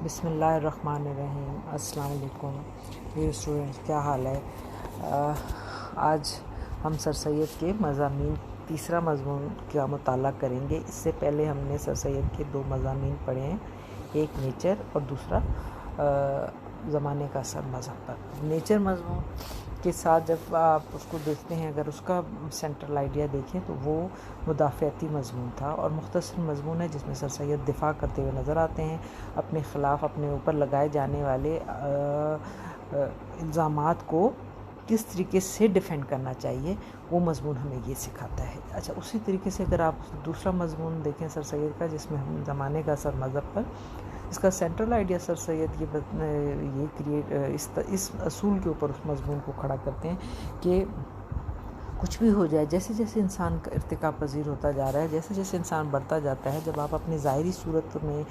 بسم اللہ الرحمن الرحیم۔ السلام علیکم ڈیئر اسٹوڈنٹس، کیا حال ہے؟ آج ہم سر سید کے مضامین تیسرا مضمون کا مطالعہ کریں گے۔ اس سے پہلے ہم نے سر سید کے دو مضامین پڑھے ہیں، ایک نیچر اور دوسرا زمانے کا اثر مذہب پر۔ نیچر مضمون کے ساتھ جب آپ اس کو دیکھتے ہیں، اگر اس کا سینٹرل آئیڈیا دیکھیں تو وہ مدافعتی مضمون تھا اور مختصر مضمون ہے، جس میں سر سید دفاع کرتے ہوئے نظر آتے ہیں اپنے خلاف، اپنے اوپر لگائے جانے والے الزامات کو کس طریقے سے ڈیفینڈ کرنا چاہیے، وہ مضمون ہمیں یہ سکھاتا ہے۔ اچھا، اسی طریقے سے اگر آپ دوسرا مضمون دیکھیں سر سید کا، جس میں ہم زمانے کا اثر مذہب پر، اس کا سینٹرل آئیڈیا سر سید اس اصول کے اوپر اس مضمون کو کھڑا کرتے ہیں کہ کچھ بھی ہو جائے، جیسے جیسے انسان کا ارتقا پذیر ہوتا جا رہا ہے، جیسے جیسے انسان بڑھتا جاتا ہے، جب آپ اپنی ظاہری صورت میں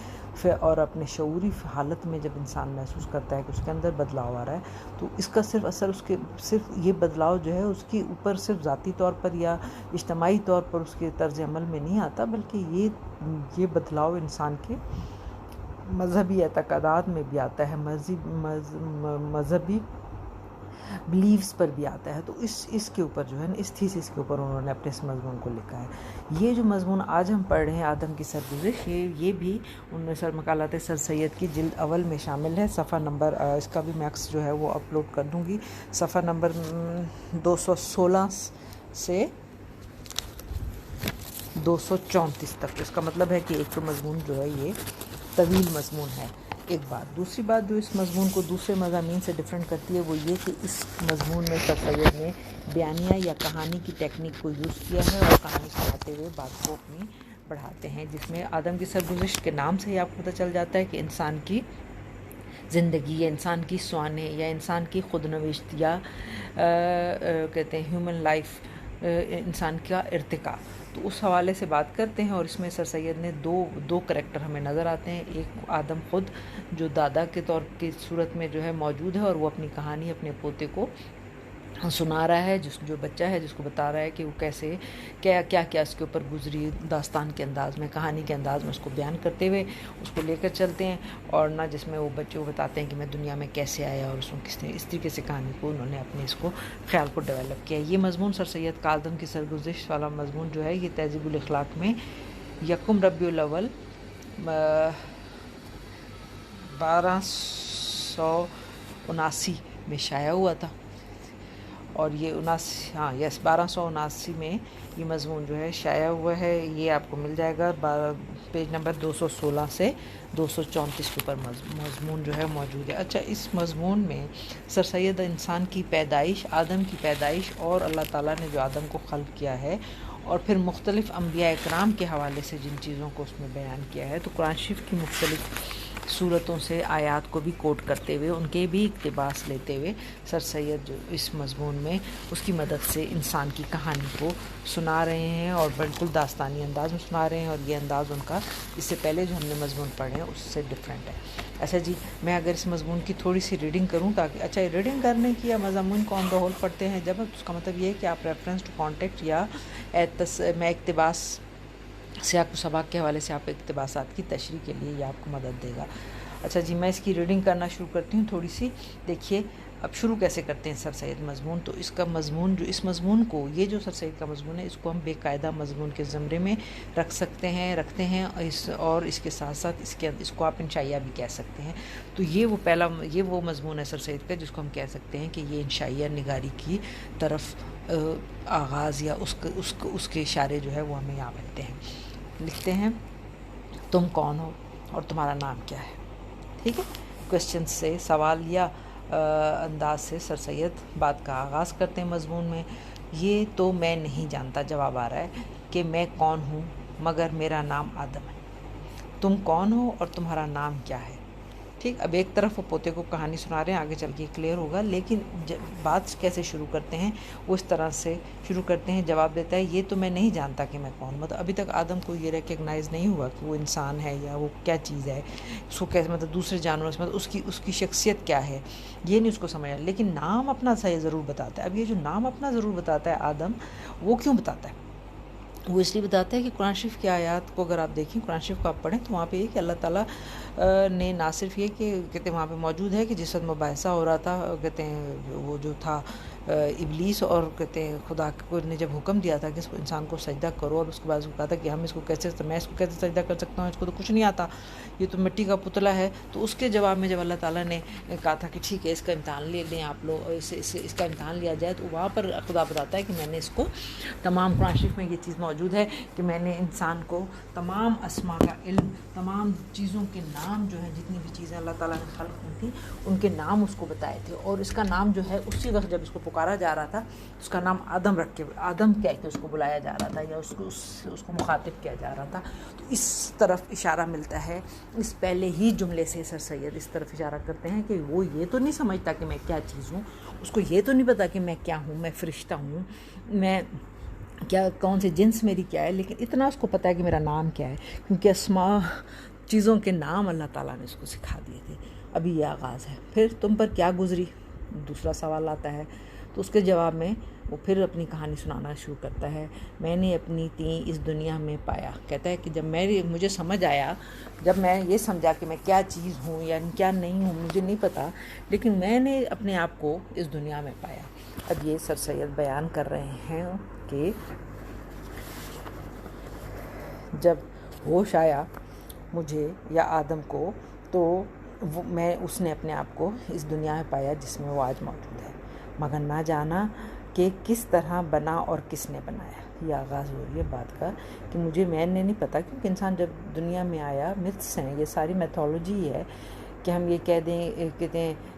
اور اپنے شعوری حالت میں جب انسان محسوس کرتا ہے کہ اس کے اندر بدلاؤ آ رہا ہے، تو اس کا صرف اثر صرف یہ بدلاؤ جو ہے اس کے اوپر صرف ذاتی طور پر یا اجتماعی طور پر اس کے طرز عمل میں نہیں آتا، بلکہ یہ بدلاؤ انسان کے مذہبی اعتقادات میں بھی آتا ہے، مذہبی بلیفز پر بھی آتا ہے۔ تو اس کے اوپر جو ہے نا، اس تھیسس کے اوپر انہوں نے اپنے اس مضمون کو لکھا ہے۔ یہ جو مضمون آج ہم پڑھ رہے ہیں، آدم کی سرگزشت، یہ بھی ان مقالات سر سید کی جلد اول میں شامل ہے۔ صفحہ نمبر اس کا بھی میں عکس جو ہے وہ اپلوڈ کر دوں گی، صفحہ نمبر 216 سے 234 تک۔ اس کا مطلب ہے کہ ایک تو مضمون جو ہے یہ طویل مضمون ہے، ایک بات۔ دوسری بات جو اس مضمون کو دوسرے مضامین سے ڈفرینٹ کرتی ہے، وہ یہ کہ اس مضمون میں سر سید نے بیانیہ یا کہانی کی ٹیکنیک کو یوز کیا ہے اور کہانی سناتے ہوئے بات کو اپنی بڑھاتے ہیں، جس میں آدم کی سرگزشت کے نام سے ہی آپ کو پتہ چل جاتا ہے کہ انسان کی زندگی یا انسان کی سوانح یا انسان کی خود نوشت یا کہتے ہیں ہیومن لائف، انسان کا ارتقاء، تو اس حوالے سے بات کرتے ہیں۔ اور اس میں سر سید نے دو کریکٹر ہمیں نظر آتے ہیں، ایک آدم خود جو دادا کے طور کی صورت میں جو ہے موجود ہے، اور وہ اپنی کہانی اپنے پوتے کو سنا رہا ہے، جو بچہ ہے، جس کو بتا رہا ہے کہ وہ کیسے کیا اس کے اوپر گزری، داستان کے انداز میں، کہانی کے انداز میں اس کو بیان کرتے ہوئے اس کو لے کر چلتے ہیں، اور نہ جس میں وہ بچے کو بتاتے ہیں کہ میں دنیا میں کیسے آیا اور اس طریقے سے کہانی کو انہوں نے اپنے اس کو خیال کو ڈیولپ کیا۔ یہ مضمون سر سید کا آدم کی سرگزشت والا مضمون جو ہے، یہ تہذیب الاخلاق میں 1 ربیع الاول 1279 میں شائع ہوا تھا، اور یہ 1279 میں یہ مضمون جو ہے شائع ہوا ہے۔ یہ آپ کو مل جائے گا پیج نمبر 216 سے 234 کے اوپر مضمون جو ہے موجود ہے۔ اچھا، اس مضمون میں سر سید انسان کی پیدائش، آدم کی پیدائش، اور اللہ تعالیٰ نے جو آدم کو خلق کیا ہے، اور پھر مختلف انبیاء اکرام کے حوالے سے جن چیزوں کو اس میں بیان کیا ہے، تو قرآن شریف کی مختلف صورتوں سے آیات کو بھی کوٹ کرتے ہوئے، ان کے بھی اقتباس لیتے ہوئے، سر سید جو اس مضمون میں اس کی مدد سے انسان کی کہانی کو سنا رہے ہیں، اور بالکل داستانی انداز میں سنا رہے ہیں، اور یہ انداز ان کا اس سے پہلے جو ہم نے مضمون پڑھے ہیں اس سے ڈفرینٹ ہے۔ اچھا جی، میں اگر اس مضمون کی تھوڑی سی ریڈنگ کروں تاکہ اچھا ریڈنگ کرنے کی یا مضمون کو آن دا ہول پڑھتے ہیں جب، اس کا مطلب یہ ہے کہ آپ ریفرنس ٹو کانٹیکٹ یا میں اقتباس سے آپ کو سبق کے حوالے سے آپ اقتباسات کی تشریح کے لیے یہ آپ کو مدد دے گا۔ اچھا جی، میں اس کی ریڈنگ کرنا شروع کرتی ہوں تھوڑی سی۔ دیکھیے اب شروع کیسے کرتے ہیں سر سید مضمون۔ تو اس کا مضمون اس مضمون کو، یہ جو سر سید کا مضمون ہے، اس کو ہم بے قاعدہ مضمون کے زمرے میں رکھتے ہیں، اور اس کے ساتھ ساتھ اس کو آپ انشائیہ بھی کہہ سکتے ہیں۔ تو یہ وہ مضمون ہے سر سید کا جس کو ہم کہہ سکتے ہیں کہ یہ انشائیہ نگاری کی طرف آغاز یا اس کے اشارے جو ہے وہ ہمیں یہاں ملتے ہیں۔ لکھتے ہیں، تم کون ہو اور تمہارا نام کیا ہے؟ ٹھیک ہے، کوشچن سے، سوال یا انداز سے سر سید بات کا آغاز کرتے ہیں مضمون میں۔ یہ تو میں نہیں جانتا، جواب آ رہا ہے کہ میں کون ہوں، مگر میرا نام آدم ہے۔ تم کون ہو اور تمہارا نام کیا ہے؟ ٹھیک، اب ایک طرف وہ پوتے کو کہانی سنا رہے ہیں، آگے چل کے کلیئر ہوگا، لیکن بات کیسے شروع کرتے ہیں وہ اس طرح سے شروع کرتے ہیں۔ جواب دیتا ہے، یہ تو میں نہیں جانتا کہ میں کون، مطلب ابھی تک آدم کو یہ ریکگنائز نہیں ہوا کہ وہ انسان ہے یا وہ کیا چیز ہے، اس کو کیسے، مطلب دوسرے جانوروں سے، مطلب اس کی شخصیت کیا ہے، یہ نہیں اس کو سمجھا، لیکن نام اپنا صحیح ضرور بتاتا ہے۔ اب یہ جو نام اپنا ضرور بتاتا ہے آدم، وہ کیوں بتاتا ہے؟ وہ اس لیے بتاتا ہے کہ قرآن شریف کی آیات کو اگر آپ دیکھیں، قرآن شریف کو آپ پڑھیں تو وہاں پہ یہ کہ اللہ تعالیٰ نے نہ صرف یہ کہ کہتے ہیں وہاں پہ موجود ہے کہ جس وقت مباحثہ ہو رہا تھا، کہتے ہیں وہ جو تھا ابلیس، اور کہتے ہیں خدا کو نے جب حکم دیا تھا کہ اس کو انسان کو سجدہ کرو، اور اس کے بعد اس کو کہا تھا کہ ہم اس کو کیسے، میں اس کو کیسے سجدہ کر سکتا ہوں، اس کو تو کچھ نہیں آتا، یہ تو مٹی کا پتلا ہے. تو اس کے جواب میں جب اللہ تعالیٰ نے کہا تھا کہ ٹھیک ہے اس کا امتحان لے لیں آپ لوگ، اس کا امتحان لیا جائے، تو وہاں پر خدا بتاتا ہے کہ میں نے اس کو تمام، قرآن شریف میں یہ چیز موجود ہے کہ میں نے انسان کو تمام اسماء کا علم، تمام چیزوں کے نام جو ہیں، جتنی بھی چیزیں اللہ تعالیٰ نے خلق کی تھیں ان کے نام اس کو بتائے تھے. اور اس کا نام جو ہے اسی وقت جب اس کو پکارا جا رہا تھا اس کا نام آدم رکھ کے، آدم کہہ کے اس کو بلایا جا رہا تھا، یا اس کو مخاطب کیا جا رہا تھا. تو اس طرف اشارہ ملتا ہے، اس پہلے ہی جملے سے سر سید اس طرف اشارہ کرتے ہیں کہ وہ یہ تو نہیں سمجھتا کہ میں کیا چیز ہوں، اس کو یہ تو نہیں پتا کہ میں کیا ہوں، میں فرشتہ ہوں، میں کیا، کون سے جنس میری کیا ہے، لیکن اتنا اس کو پتہ ہے کہ میرا نام کیا ہے، کیونکہ اسماء چیزوں کے نام اللہ تعالیٰ نے اس کو سکھا دیے تھے. ابھی یہ آغاز ہے. پھر تم پر کیا گزری، دوسرا سوال آتا ہے. تو اس کے جواب میں وہ پھر اپنی کہانی سنانا شروع کرتا ہے. میں نے اپنی تیں اس دنیا میں پایا، کہتا ہے کہ جب مجھے سمجھ آیا، جب میں یہ سمجھا کہ میں کیا چیز ہوں یا کیا نہیں ہوں مجھے نہیں پتا، لیکن میں نے اپنے آپ کو اس دنیا میں پایا. اب یہ سر سید بیان کر رہے ہیں کہ جب ہوش آیا مجھے یا آدم کو، تو اس نے اپنے آپ کو اس دنیا میں پایا جس میں وہ آج موجود ہے، مگر نہ جانا کہ کس طرح بنا اور کس نے بنایا. یہ آغاز ہو رہی ہے بات کا کہ میں نے نہیں پتا، کیونکہ انسان جب دنیا میں آیا، متس ہیں، یہ ساری میتھولوجی ہے کہ ہم یہ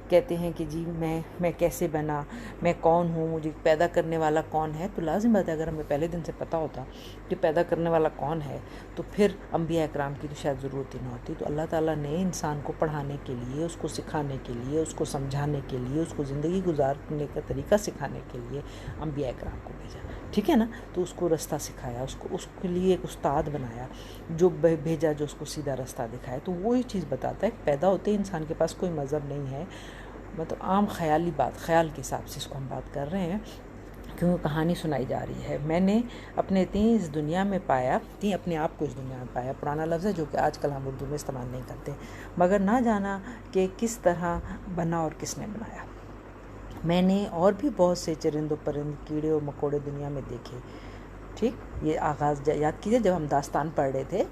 کہتے ہیں کہ جی میں کیسے بنا، میں کون ہوں، مجھے پیدا کرنے والا کون ہے. تو لازم بات ہے اگر ہمیں پہلے دن سے پتہ ہوتا کہ پیدا کرنے والا کون ہے تو پھر انبیاء اکرام کی تو شاید ضرورت ہی نہ ہوتی. تو اللہ تعالیٰ نے انسان کو پڑھانے کے لیے، اس کو سکھانے کے لیے، اس کو سمجھانے کے لیے، اس کو زندگی گزارنے کا طریقہ سکھانے کے لیے انبیاء اکرام کو بھیجا. ٹھیک ہے نا. تو اس کو رستہ سکھایا، اس کے لیے ایک استاد بنایا جو بھیجا، جو اس کو سیدھا رستہ دکھایا. تو وہی چیز بتاتا ہے کہ پیدا ہوتے ہی انسان کے پاس کوئی مذہب نہیں ہے. مطلب عام خیالی بات، خیال کے حساب سے اس کو ہم بات کر رہے ہیں کیونکہ کہانی سنائی جا رہی ہے. میں نے اپنے تیں اس دنیا میں پایا، تیں اپنے آپ کو اس دنیا میں پایا، پرانا لفظ ہے جو کہ آج کل ہم اردو میں استعمال نہیں کرتے، مگر نہ جانا کہ کس طرح بنا اور کس نے بنایا. میں نے اور بھی بہت سے چرند و پرند، کیڑے اور مکوڑے دنیا میں دیکھے. ٹھیک، یہ آغاز یاد کیجیے جب ہم داستان پڑھ رہے تھے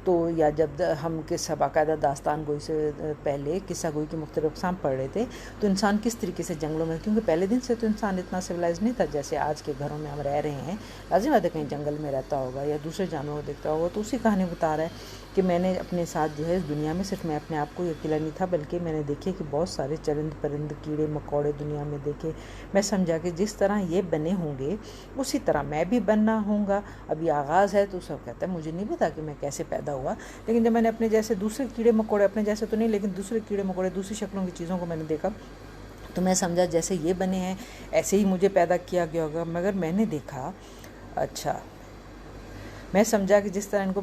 تو، یا جب ہم باقاعدہ داستان گوئی سے پہلے قصہ گوئی کی مختلف اقسام پڑھ رہے تھے تو انسان کس طریقے سے جنگلوں میں، کیونکہ پہلے دن سے تو انسان اتنا سویلائز نہیں تھا جیسے آج کے گھروں میں ہم رہ رہے ہیں. لازم بات ہے کہیں جنگل میں رہتا ہوگا یا دوسرے جانوروں دیکھتا ہوگا. تو اسی کہانی بتا رہا ہے کہ میں نے اپنے ساتھ جو ہے اس دنیا میں، صرف میں اپنے آپ کو اکیلا نہیں تھا بلکہ میں نے دیکھے کہ بہت سارے چرند پرند، کیڑے مکوڑے دنیا میں دیکھے. میں سمجھا کہ جس طرح یہ بنے ہوں گے اسی طرح میں بھی بننا ہوں گا. ابھی آغاز ہے. تو سب کہتا ہے مجھے نہیں پتا کہ میں کیسے پیدا ہوا، لیکن جب میں نے اپنے جیسے دوسرے کیڑے مکوڑے، اپنے جیسے تو نہیں لیکن دوسرے کیڑے مکوڑے، دوسری شکلوں کی چیزوں کو میں نے دیکھا تو میں سمجھا جیسے یہ بنے ہیں ایسے ہی مجھے پیدا کیا گیا ہوگا. مگر میں نے دیکھا، اچھا، میں سمجھا کہ جس طرح ان کو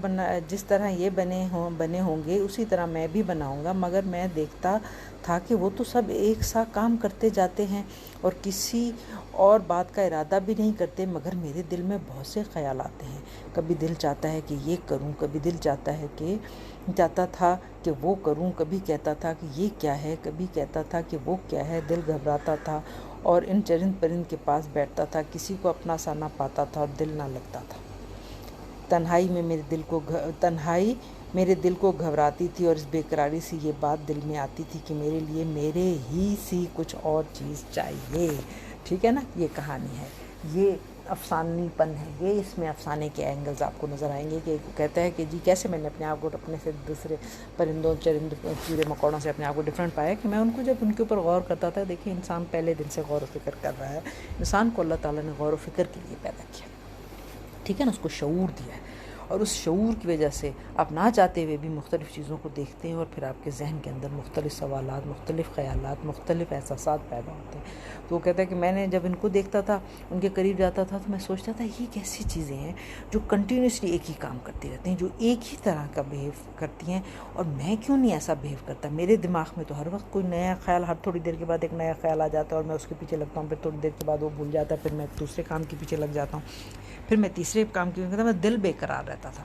جس طرح یہ بنے ہوں گے اسی طرح میں بھی بناؤں گا. مگر میں دیکھتا تھا کہ وہ تو سب ایک سا کام کرتے جاتے ہیں اور کسی اور بات کا ارادہ بھی نہیں کرتے، مگر میرے دل میں بہت سے خیال آتے ہیں. کبھی دل چاہتا ہے کہ یہ کروں، کبھی دل چاہتا تھا کہ وہ کروں، کبھی کہتا تھا کہ یہ کیا ہے، کبھی کہتا تھا کہ وہ کیا ہے. دل گھبراتا تھا اور ان چرند پرند کے پاس بیٹھتا تھا، کسی کو اپنا سا نہ پاتا تھا اور دل نہ لگتا تھا. تنہائی میرے دل کو گھبراتی تھی اور اس بے قراری سے یہ بات دل میں آتی تھی کہ میرے لیے میرے ہی سی کچھ اور چیز چاہیے. ٹھیک ہے نا. یہ کہانی ہے، یہ افسانوی پن ہے، یہ اس میں افسانے کے اینگلز آپ کو نظر آئیں گے کہ کہتا ہے کہ جی کیسے میں نے اپنے آپ کو اپنے سے دوسرے پرندوں، چرند، کیڑے مکوڑوں سے اپنے آپ کو ڈفرینٹ پایا کہ میں ان کو جب ان کے اوپر غور کرتا تھا. دیکھیں انسان پہلے دن سے غور و فکر کر رہا ہے. انسان کو اللہ تعالیٰ نے غور و فکر کے لیے پیدا کیا. ٹھیک ہے نا. اس کو شعور دیا ہے اور اس شعور کی وجہ سے آپ نہ چاہتے ہوئے بھی مختلف چیزوں کو دیکھتے ہیں اور پھر آپ کے ذہن کے اندر مختلف سوالات، مختلف خیالات، مختلف احساسات پیدا ہوتے ہیں. تو وہ کہتا ہے کہ میں نے جب ان کو دیکھتا تھا، ان کے قریب جاتا تھا تو میں سوچتا تھا یہ کیسی چیزیں ہیں جو کنٹینیوسلی ایک ہی کام کرتی رہتی ہیں، جو ایک ہی طرح کا بیہیو کرتی ہیں، اور میں کیوں نہیں ایسا بیہیو کرتا. میرے دماغ میں تو ہر وقت کوئی نیا خیال، ہر تھوڑی دیر کے بعد ایک نیا خیال آ جاتا ہے اور میں اس کے پیچھے لگتا ہوں، پھر تھوڑی دیر کے بعد وہ بھول جاتا ہے، پھر میں دوسرے کام کے پیچھے لگ جاتا ہوں. پھر میں تیسرے کام کی کہتا میں دل بے قرار رہتا تھا،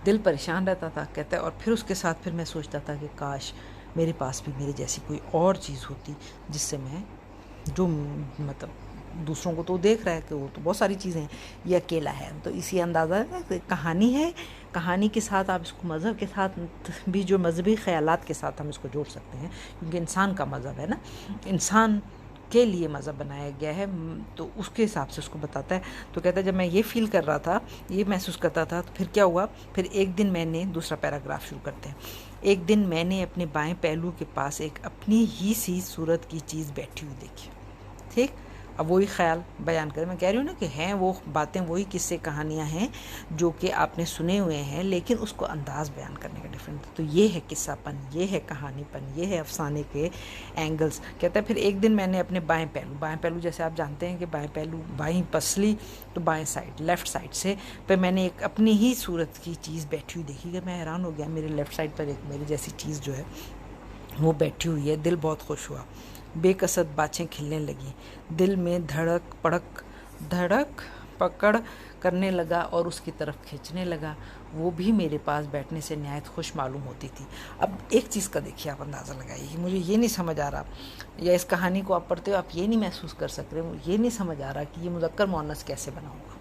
دل پریشان رہتا تھا کہتا ہے، اور پھر اس کے ساتھ پھر میں سوچتا تھا کہ کاش میرے پاس بھی میرے جیسی کوئی اور چیز ہوتی جس سے میں جو مطلب دوسروں کو تو دیکھ رہا ہے کہ وہ تو بہت ساری چیزیں ہیں، یہ اکیلا ہے. تو اسی اندازہ کہانی ہے، کہانی کے ساتھ آپ اس کو مذہب کے ساتھ بھی جو مذہبی خیالات کے ساتھ ہم اس کو جوڑ سکتے ہیں، کیونکہ انسان کا مذہب ہے نا، انسان کے لیے مذہب بنایا گیا ہے، تو اس کے حساب سے اس کو بتاتا ہے. تو کہتا ہے جب میں یہ فیل کر رہا تھا، یہ محسوس کرتا تھا، تو پھر کیا ہوا، پھر ایک دن میں نے دوسرا پیراگراف شروع کرتے ہیں. ایک دن میں نے اپنے بائیں پہلو کے پاس ایک اپنی ہی سی صورت کی چیز بیٹھی ہوئی دیکھی. ٹھیک، اب وہی خیال بیان کریں، میں کہہ رہی ہوں نا کہ ہیں وہ باتیں، وہی قصے کہانیاں ہیں جو کہ آپ نے سنے ہوئے ہیں، لیکن اس کو انداز بیان کرنے کا ڈفرینٹ. تو یہ ہے قصہ پن، یہ ہے کہانی پن، یہ ہے افسانے کے اینگلز. کہتا ہے پھر ایک دن میں نے اپنے بائیں پہلو جیسے آپ جانتے ہیں کہ بائیں پہلو، بائیں پسلی تو بائیں سائڈ، لیفٹ سائڈ سے پہ میں نے ایک اپنی ہی صورت کی چیز بیٹھی ہوئی دیکھی. کہ میں حیران ہو گیا، میرے لیفٹ سائڈ پر ایک میری جیسی چیز جو ہے وہ بیٹھی ہوئی ہے. دل بہت خوش ہوا، بے قصد باچیں کھلنے لگیں، دل میں دھڑک پکڑ کرنے لگا اور اس کی طرف کھینچنے لگا. وہ بھی میرے پاس بیٹھنے سے نہایت خوش معلوم ہوتی تھی. اب ایک چیز کا دیکھیے آپ اندازہ لگائیے کہ مجھے یہ نہیں سمجھ آ رہا، یا اس کہانی کو آپ پڑھتے ہو آپ یہ نہیں محسوس کر سک رہے، یہ نہیں سمجھ آ رہا کہ یہ مذکر مؤنث کیسے بنا ہوگا.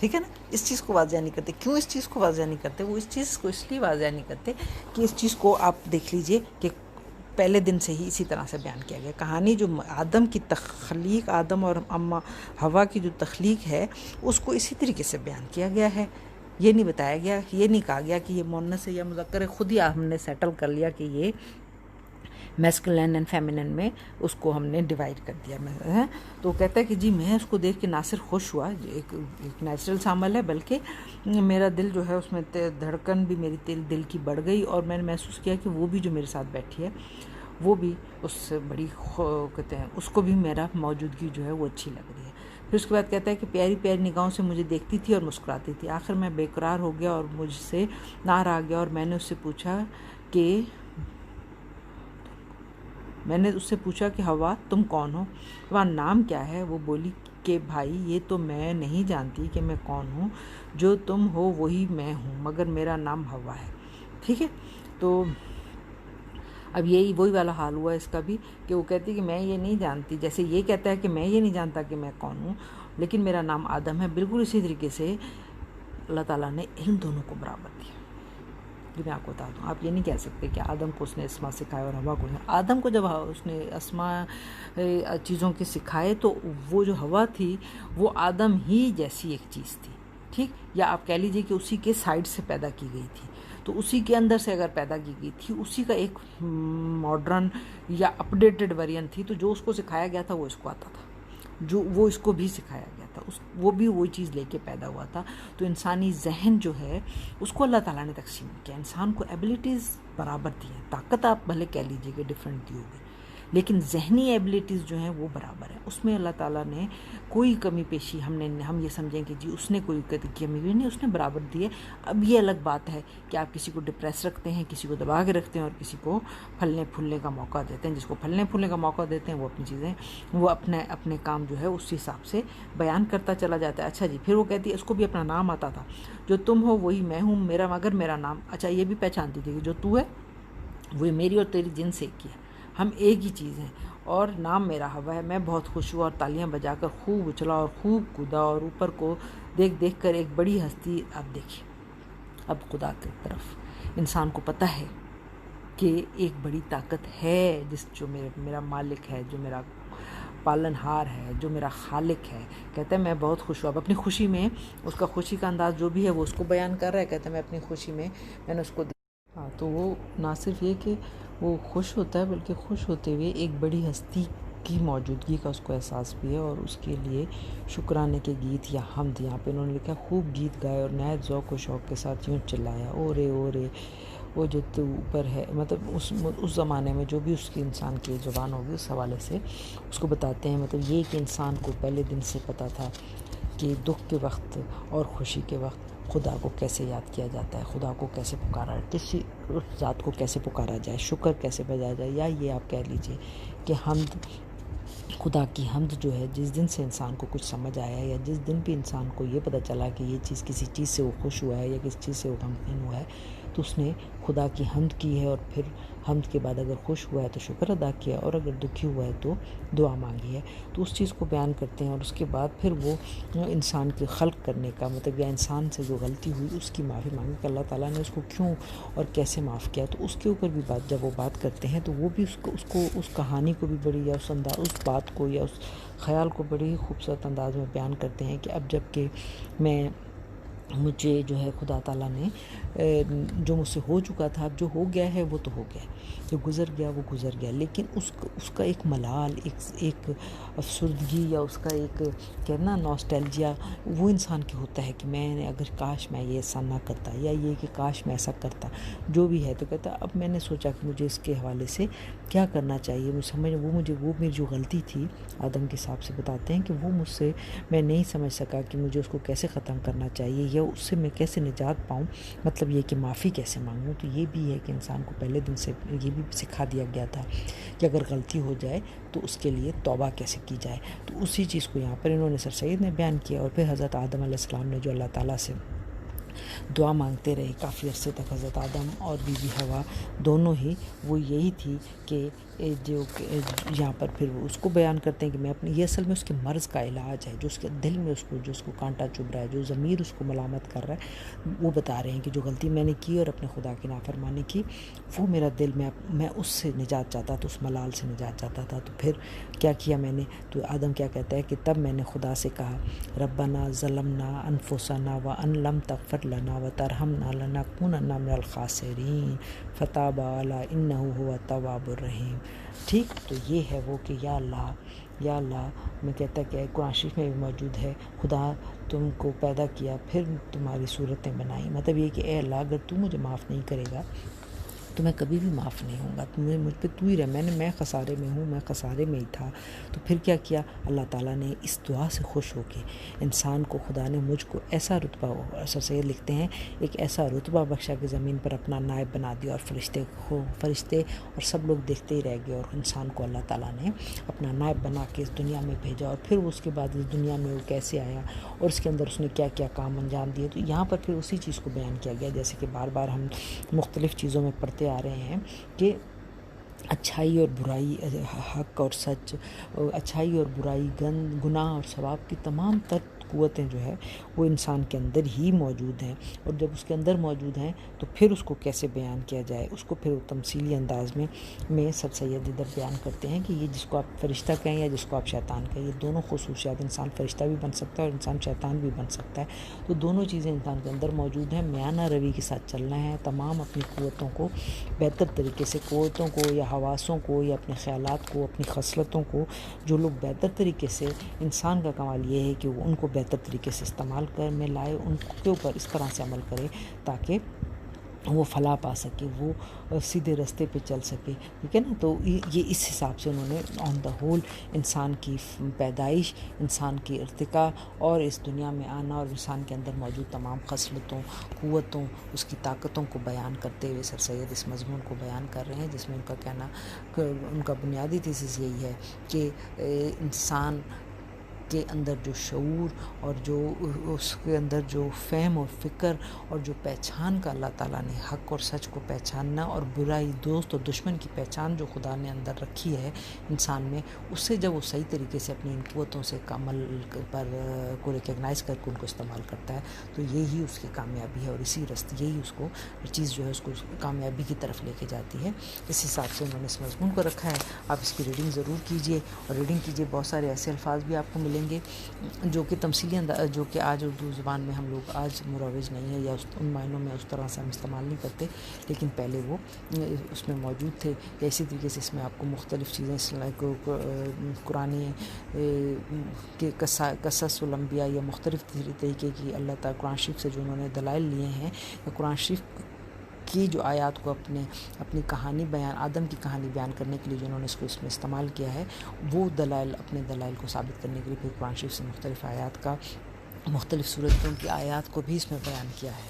ٹھیک ہے نا، اس چیز کو واضح نہیں کرتے. کیوں اس چیز کو واضح نہیں کرتے؟ وہ اس چیز کو اس لیے واضح نہیں کرتے کہ اس چیز کو آپ دیکھ لیجئے کہ پہلے دن سے ہی اسی طرح سے بیان کیا گیا. کہانی جو آدم کی تخلیق، آدم اور اماں حوا کی جو تخلیق ہے، اس کو اسی طریقے سے بیان کیا گیا ہے. یہ نہیں بتایا گیا، یہ نہیں کہا گیا کہ یہ مؤنث ہے یا مذکر ہے. خود ہی ہم نے سیٹل کر لیا کہ یہ میسکولین اینڈ فیمینن میں اس کو ہم نے ڈیوائڈ کر دیا. تو کہتا ہے کہ جی میں اس کو دیکھ کے نہ صرف خوش ہوا، ایک نیچرل سا عمل ہے، بلکہ میرا دل جو ہے اس میں دھڑکن بھی میری دل کی بڑھ گئی، اور میں نے محسوس کیا کہ وہ بھی جو میرے ساتھ بیٹھی ہے وہ بھی اس سے بڑی کہتے ہیں اس کو بھی میرا موجودگی جو ہے وہ اچھی لگ رہی ہے. پھر اس کے بعد کہتا ہے کہ پیاری پیاری نگاہوں سے مجھے دیکھتی تھی اور مسکراتی تھی. آخر میں بے قرار ہو گیا اور مجھ سے نہ رہا گیا، اور میں نے اس سے پوچھا کہ ہوا تم کون ہو، تمہارا نام کیا ہے؟ وہ بولی کہ بھائی یہ تو میں نہیں جانتی کہ میں کون ہوں، جو تم ہو وہی میں ہوں، مگر میرا نام ہوا ہے. ٹھیک ہے، تو اب یہی وہی والا حال ہوا اس کا بھی، کہ وہ کہتی کہ میں یہ نہیں جانتی، جیسے یہ کہتا ہے کہ میں یہ نہیں جانتا کہ میں کون ہوں، لیکن میرا نام آدم ہے. بالکل اسی طریقے سے اللہ تعالیٰ نے علم دونوں کو برابر دیا. یہ میں آپ کو بتا دوں، آپ یہ نہیں کہہ سکتے کہ آدم کو اس نے اسما سکھایا اور ہوا کو. آدم کو جب اس نے اسما چیزوں کے سکھائے تو وہ جو ہوا تھی وہ آدم ہی جیسی ایک چیز تھی. ٹھیک، یا آپ کہہ لیجئے کہ اسی کے سائڈ سے پیدا کی گئی تھی. تو اسی کے اندر سے اگر پیدا کی گئی تھی، اسی کا ایک ماڈرن یا اپڈیٹڈ ورژن تھی، تو جو اس کو سکھایا گیا تھا وہ اس کو آتا تھا، جو وہ اس کو بھی سکھایا گیا تھا، وہ بھی وہی چیز لے کے پیدا ہوا تھا. تو انسانی ذہن جو ہے اس کو اللہ تعالیٰ نے تقسیم کیا. انسان کو ایبیلٹیز برابر دی ہیں، طاقت آپ بھلے کہہ لیجیے کہ ڈفرینٹ دی ہوگی، لیکن ذہنی ایبیلٹیز جو ہیں وہ برابر ہیں. اس میں اللہ تعالیٰ نے کوئی کمی پیشی ہم یہ سمجھیں کہ جی اس نے کوئی کمی بھی نہیں، اس نے برابر دی ہے. اب یہ الگ بات ہے کہ آپ کسی کو ڈپریس رکھتے ہیں، کسی کو دبا کے رکھتے ہیں، اور کسی کو پھلنے پھولنے کا موقع دیتے ہیں. جس کو پھلنے پھولنے کا موقع دیتے ہیں وہ اپنی چیزیں، وہ اپنے کام جو ہے اس حساب سے بیان کرتا چلا جاتا ہے. اچھا جی، پھر وہ کہتی ہے اس کو بھی اپنا نام آتا تھا، جو تم ہو وہی میں ہوں، مگر میرا نام. اچھا، یہ بھی پہچانتی تھی کہ جو تو ہے وہ میری اور تیری جنس ایک ہی ہے، ہم ایک ہی چیز ہیں، اور نام میرا ہوا ہے. میں بہت خوش ہوا اور تالیاں بجا کر خوب اچھلا اور خوب کودا، اور اوپر کو دیکھ کر ایک بڑی ہستی. اب دیکھیے، اب خدا کی طرف انسان کو پتہ ہے کہ ایک بڑی طاقت ہے جو میرا مالک ہے، جو میرا پالن ہار ہے، جو میرا خالق ہے. کہتا ہے میں بہت خوش ہوا. اب اپنی خوشی میں اس کا خوشی کا انداز جو بھی ہے وہ اس کو بیان کر رہا ہے. کہتا ہے میں اپنی خوشی میں نے اس کو تو وہ نہ صرف یہ کہ وہ خوش ہوتا ہے، بلکہ خوش ہوتے ہوئے ایک بڑی ہستی کی موجودگی کا اس کو احساس بھی ہے، اور اس کے لیے شکرانے کے گیت یا حمد، یہاں پہ انہوں نے لکھا خوب گیت گائے اور نہایت ذوق و شوق کے ساتھ یوں چلایا، او رے وہ جو تو اوپر ہے. مطلب اس زمانے میں جو بھی اس کی انسان کی زبان ہوگی اس حوالے سے اس کو بتاتے ہیں. مطلب یہ کہ انسان کو پہلے دن سے پتہ تھا کہ دکھ کے وقت اور خوشی کے وقت خدا کو کیسے یاد کیا جاتا ہے، خدا کو کیسے پکارا، کسی اس ذات کو کیسے پکارا جائے، شکر کیسے بجایا جائے، یا یہ آپ کہہ لیجئے کہ حمد خدا کی حمد جو ہے جس دن سے انسان کو کچھ سمجھ آیا یا جس دن بھی انسان کو یہ پتہ چلا کہ یہ چیز کسی چیز سے وہ خوش ہوا ہے یا کسی چیز سے وہ غمگین ہوا ہے تو اس نے خدا کی حمد کی ہے، اور پھر حمد کے بعد اگر خوش ہوا ہے تو شکر ادا کیا، اور اگر دکھی ہوا ہے تو دعا مانگی ہے. تو اس چیز کو بیان کرتے ہیں، اور اس کے بعد پھر وہ انسان کی خلق کرنے کا مطلب یا انسان سے جو غلطی ہوئی اس کی معافی مانگی کہ اللہ تعالیٰ نے اس کو کیوں اور کیسے معاف کیا. تو اس کے اوپر بھی جب وہ بات کرتے ہیں تو وہ بھی اس کہانی کو بھی بڑی یا اس بات کو یا اس خیال کو بڑی ہی خوبصورت انداز میں بیان کرتے ہیں کہ اب جب کہ مجھے جو ہے خدا تعالیٰ نے جو مجھ سے ہو چکا تھا، اب جو ہو گیا ہے وہ تو ہو گیا، جو گزر گیا وہ گزر گیا، لیکن اس کا ایک ملال، ایک افسردگی یا اس کا ایک کہنا نوسٹیلجیا وہ انسان کے ہوتا ہے کہ میں نے اگر کاش میں یہ ایسا نہ کرتا، یا یہ کہ کاش میں ایسا کرتا جو بھی ہے. تو کہتا اب میں نے سوچا کہ مجھے اس کے حوالے سے کیا کرنا چاہیے. وہ میری جو غلطی تھی آدم کے حساب سے بتاتے ہیں کہ وہ مجھ سے میں نہیں سمجھ سکا کہ مجھے اس کو کیسے ختم کرنا چاہیے یا اس سے میں کیسے نجات پاؤں، مطلب یہ کہ معافی کیسے مانگوں. تو یہ بھی ہے کہ انسان کو پہلے دن سے یہ بھی سکھا دیا گیا تھا کہ اگر غلطی ہو جائے تو اس کے لیے توبہ کیسے کی جائے. تو اسی چیز کو یہاں پر انہوں نے سر سید نے بیان کیا. اور پھر حضرت آدم علیہ السلام نے جو اللہ تعالیٰ سے دعا مانگتے رہے کافی عرصے تک، حضرت آدم اور بی بی حوا دونوں ہی، وہ یہی تھی کہ جو یہاں پر پھر وہ اس کو بیان کرتے ہیں کہ میں یہ اصل میں اس کے مرض کا علاج ہے، جو اس کے دل میں جو اس کو کانٹا چبھ رہا ہے، جو ضمیر اس کو ملامت کر رہا ہے، وہ بتا رہے ہیں کہ جو غلطی میں نے کی اور اپنے خدا کی نافرمانی کی، وہ میرا دل میں اس سے نجات چاہتا تھا، اس ملال سے نجات چاہتا تھا. تو پھر کیا کیا میں نے، تو آدم کیا کہتا ہے کہ تب میں نے خدا سے کہا ربنا ظلمنا انفسنا وان لم تغفر لنا وترحمنا لنکونن من الخاسرین فتاب علینا انہ هو التواب الرحیم. ٹھیک، تو یہ ہے وہ کہ یا اللہ میں کہتا کہ قرآن شریف میں بھی موجود ہے، خدا تم کو پیدا کیا پھر تمہاری صورتیں بنائی. مطلب یہ کہ اے اللہ اگر تو مجھے معاف نہیں کرے گا تو میں کبھی بھی معاف نہیں ہوں گا، مجھ پہ تو ہی رہ، میں خسارے میں ہوں، میں خسارے میں ہی تھا. تو پھر کیا کیا اللہ تعالیٰ نے اس دعا سے خوش ہو کے انسان کو، خدا نے مجھ کو ایسا رتبہ، سر سید لکھتے ہیں ایک ایسا رتبہ بخشا کہ زمین پر اپنا نائب بنا دیا، اور فرشتے اور سب لوگ دیکھتے ہی رہ گئے، اور انسان کو اللہ تعالیٰ نے اپنا نائب بنا کے اس دنیا میں بھیجا. اور پھر اس کے بعد اس دنیا میں وہ کیسے آیا اور اس کے اندر اس نے کیا کیا کام انجام دیے. تو یہاں پر پھر اسی چیز کو بیان کیا گیا جیسے کہ بار بار ہم مختلف چیزوں میں پڑھتے آ رہے ہیں کہ اچھائی اور برائی، حق اور سچ، اچھائی اور برائی، گناہ اور ثواب کی تمام تر قوتیں جو ہے وہ انسان کے اندر ہی موجود ہیں. اور جب اس کے اندر موجود ہیں تو پھر اس کو کیسے بیان کیا جائے، اس کو پھر تمثیلی انداز میں سر سید ادھر بیان کرتے ہیں کہ یہ جس کو آپ فرشتہ کہیں یا جس کو آپ شیطان کہیں، یہ دونوں خصوصیات، انسان فرشتہ بھی بن سکتا ہے اور انسان شیطان بھی بن سکتا ہے. تو دونوں چیزیں انسان کے اندر موجود ہیں. میانہ روی کے ساتھ چلنا ہے، تمام اپنی قوتوں کو بہتر طریقے سے، قوتوں کو یا حواسوں کو یا اپنے خیالات کو، اپنی خصلتوں کو، جو لوگ بہتر طریقے سے، انسان کا کمال یہ ہے کہ وہ ان کو بہتر طریقے سے استعمال میں لائے، ان کے اوپر اس طرح سے عمل کرے تاکہ وہ فلاح پا سکے، وہ سیدھے راستے پہ چل سکے. ٹھیک ہے نا. تو یہ اس حساب سے انہوں نے آن دا ہول انسان کی پیدائش، انسان کی ارتقاء اور اس دنیا میں آنا اور انسان کے اندر موجود تمام خصلتوں، قوتوں، اس کی طاقتوں کو بیان کرتے ہوئے سر سید اس مضمون کو بیان کر رہے ہیں، جس میں ان کا کہنا، ان کا بنیادی تھیسس یہی ہے کہ انسان کے اندر جو شعور اور جو اس کے اندر جو فہم اور فکر اور جو پہچان کا اللہ تعالیٰ نے حق اور سچ کو پہچاننا اور برائی، دوست اور دشمن کی پہچان جو خدا نے اندر رکھی ہے انسان میں، اس سے جب وہ صحیح طریقے سے اپنی ان قوتوں سے عمل پر کو ریکگنائز کر کے ان کو استعمال کرتا ہے تو یہی اس کی کامیابی ہے، اور اسی راستے یہی اس کو چیز جو ہے اس کو کامیابی کی طرف لے کے جاتی ہے. اس حساب سے انہوں نے اس مضمون کو رکھا ہے. آپ اس کی ریڈنگ ضرور کیجئے، اور ریڈنگ کیجئے. بہت سارے ایسے الفاظ بھی آپ کو ملیں گے جو کہ تمثیلی جو کہ آج اردو زبان میں ہم لوگ آج مروج نہیں ہے یا ان معنوں میں اس طرح سے ہم استعمال نہیں کرتے، لیکن پہلے وہ اس میں موجود تھے. یا اسی طریقے سے اس میں آپ کو مختلف چیزیں قرآن کے قصص الانبیاء یا مختلف طریقے کی اللہ تعالیٰ قرآن شریف سے جو انہوں نے دلائل لیے ہیں، یا قرآن شریف کی جو آیات کو اپنی کہانی بیان، آدم کی کہانی بیان کرنے کے لیے جو انہوں نے اس میں استعمال کیا ہے، وہ دلائل، اپنے دلائل کو ثابت کرنے کے لیے پھر قرآن شریف سے مختلف آیات کا، مختلف صورتوں کی آیات کو بھی اس میں بیان کیا ہے.